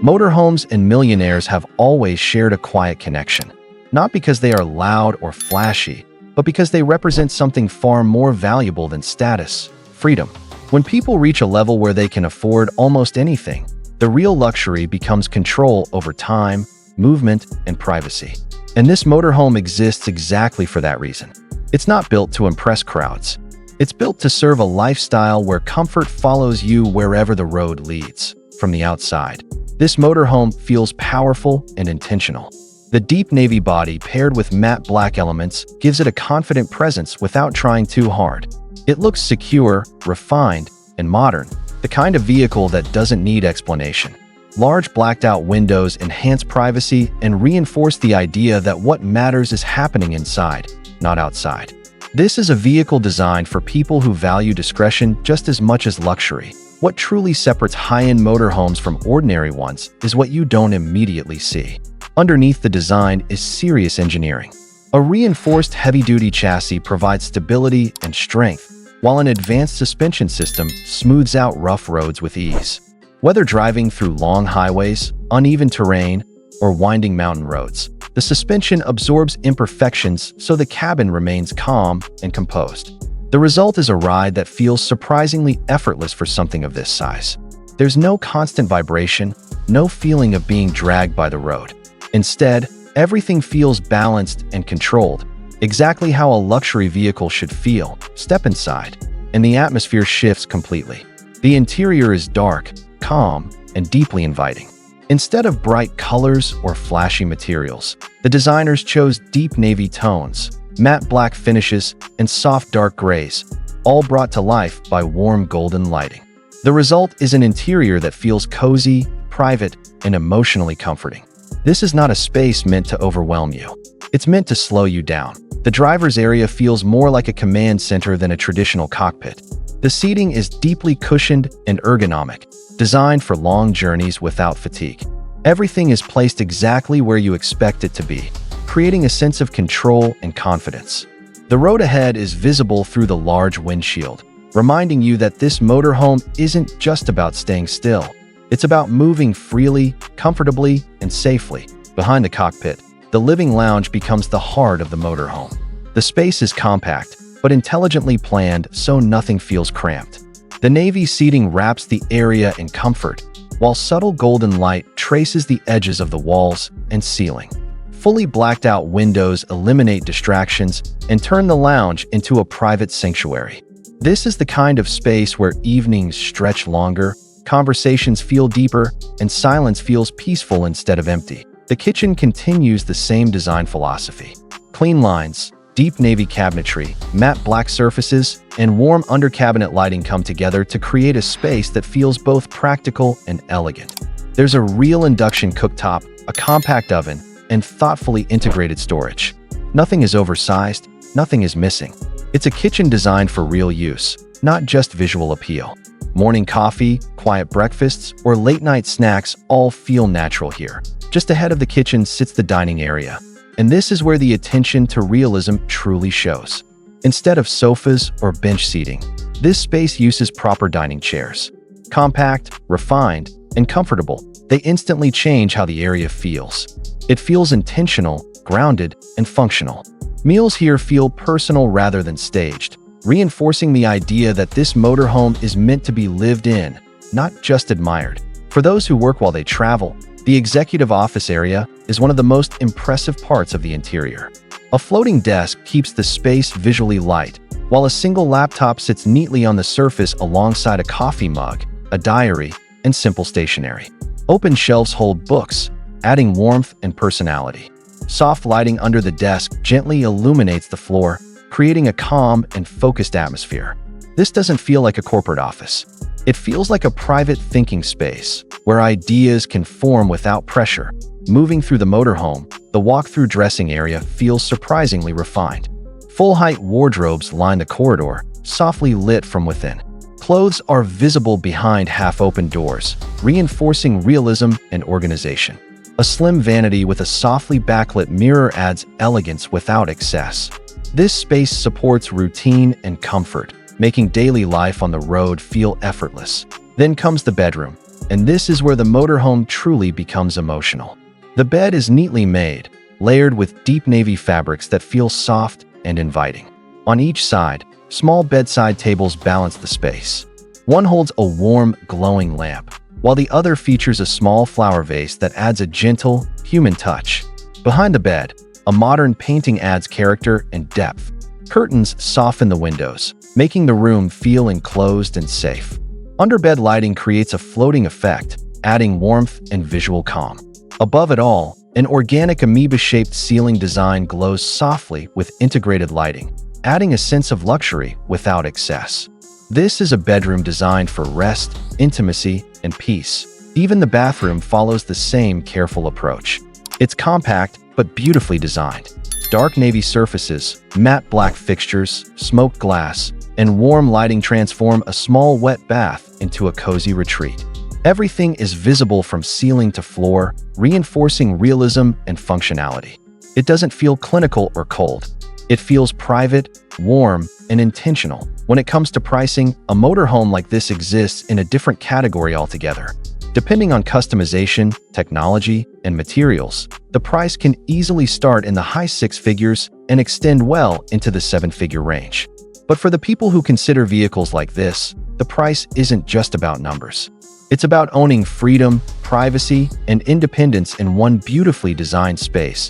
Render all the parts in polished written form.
Motorhomes and millionaires have always shared a quiet connection, not because they are loud or flashy, but because they represent something far more valuable than status: freedom. When people reach a level where they can afford almost anything, the real luxury becomes control over time, movement, and privacy. And this motorhome exists exactly for that reason. It's not built to impress crowds. It's built to serve a lifestyle where comfort follows you wherever the road leads. From the outside, this motorhome feels powerful and intentional. The deep navy body paired with matte black elements gives it a confident presence without trying too hard. It looks secure, refined, and modern, the kind of vehicle that doesn't need explanation. Large blacked-out windows enhance privacy and reinforce the idea that what matters is happening inside, not outside. This is a vehicle designed for people who value discretion just as much as luxury. What truly separates high-end motorhomes from ordinary ones is what you don't immediately see. Underneath the design is serious engineering. A reinforced heavy-duty chassis provides stability and strength, while an advanced suspension system smooths out rough roads with ease. Whether driving through long highways, uneven terrain, or winding mountain roads, the suspension absorbs imperfections so the cabin remains calm and composed. The result is a ride that feels surprisingly effortless for something of this size. There's no constant vibration, no feeling of being dragged by the road. Instead, everything feels balanced and controlled, exactly how a luxury vehicle should feel. Step inside, and the atmosphere shifts completely. The interior is dark, calm, and deeply inviting. Instead of bright colors or flashy materials, the designers chose deep navy tones, matte black finishes, and soft dark grays, all brought to life by warm golden lighting. The result is an interior that feels cozy, private, and emotionally comforting. This is not a space meant to overwhelm you. It's meant to slow you down. The driver's area feels more like a command center than a traditional cockpit. The seating is deeply cushioned and ergonomic, designed for long journeys without fatigue. Everything is placed exactly where you expect it to be, creating a sense of control and confidence. The road ahead is visible through the large windshield, reminding you that this motorhome isn't just about staying still. It's about moving freely, comfortably, and safely. Behind the cockpit, the living lounge becomes the heart of the motorhome. The space is compact, but intelligently planned so nothing feels cramped. The navy seating wraps the area in comfort, while subtle golden light traces the edges of the walls and ceiling. Fully blacked-out windows eliminate distractions and turn the lounge into a private sanctuary. This is the kind of space where evenings stretch longer, conversations feel deeper, and silence feels peaceful instead of empty. The kitchen continues the same design philosophy. Clean lines, deep navy cabinetry, matte black surfaces, and warm under-cabinet lighting come together to create a space that feels both practical and elegant. There's a real induction cooktop, a compact oven, and thoughtfully integrated storage. Nothing is oversized, nothing is missing. It's a kitchen designed for real use, not just visual appeal. Morning coffee, quiet breakfasts, or late-night snacks all feel natural here. Just ahead of the kitchen sits the dining area, and this is where the attention to realism truly shows. Instead of sofas or bench seating, this space uses proper dining chairs. Compact, refined, and comfortable, they instantly change how the area feels. It feels intentional, grounded, and functional. Meals here feel personal rather than staged, reinforcing the idea that this motorhome is meant to be lived in, not just admired. For those who work while they travel, the executive office area is one of the most impressive parts of the interior. A floating desk keeps the space visually light, while a single laptop sits neatly on the surface alongside a coffee mug, a diary, and simple stationery. Open shelves hold books, adding warmth and personality. Soft lighting under the desk gently illuminates the floor, creating a calm and focused atmosphere. This doesn't feel like a corporate office. It feels like a private thinking space, where ideas can form without pressure. Moving through the motorhome, the walk-through dressing area feels surprisingly refined. Full-height wardrobes line the corridor, softly lit from within. Clothes are visible behind half-open doors, reinforcing realism and organization. A slim vanity with a softly backlit mirror adds elegance without excess. This space supports routine and comfort, making daily life on the road feel effortless. Then comes the bedroom, And this is where the motorhome truly becomes emotional. The bed is neatly made, layered with deep navy fabrics that feel soft and inviting. On each side, small bedside tables balance the space. One holds a warm, glowing lamp, while the other features a small flower vase that adds a gentle, human touch. Behind the bed, a modern painting adds character and depth. Curtains soften the windows, making the room feel enclosed and safe. Underbed lighting creates a floating effect, adding warmth and visual calm. Above it all, an organic amoeba-shaped ceiling design glows softly with integrated lighting, adding a sense of luxury without excess. This is a bedroom designed for rest, intimacy, and peace. Even the bathroom follows the same careful approach. It's compact but beautifully designed. Dark navy surfaces, matte black fixtures, smoked glass, and warm lighting transform a small wet bath into a cozy retreat. Everything is visible from ceiling to floor, reinforcing realism and functionality. It doesn't feel clinical or cold. It feels private, warm, and intentional. When it comes to pricing, a motorhome like this exists in a different category altogether. Depending on customization, technology, and materials, the price can easily start in the high six figures and extend well into the seven-figure range. But for the people who consider vehicles like this, the price isn't just about numbers. It's about owning freedom, privacy, and independence in one beautifully designed space.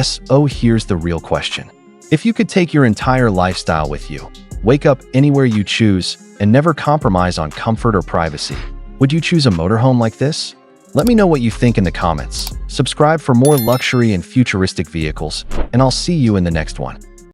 So here's the real question. If you could take your entire lifestyle with you, wake up anywhere you choose, and never compromise on comfort or privacy, would you choose a motorhome like this? Let me know what you think in the comments. Subscribe for more luxury and futuristic vehicles, and I'll see you in the next one.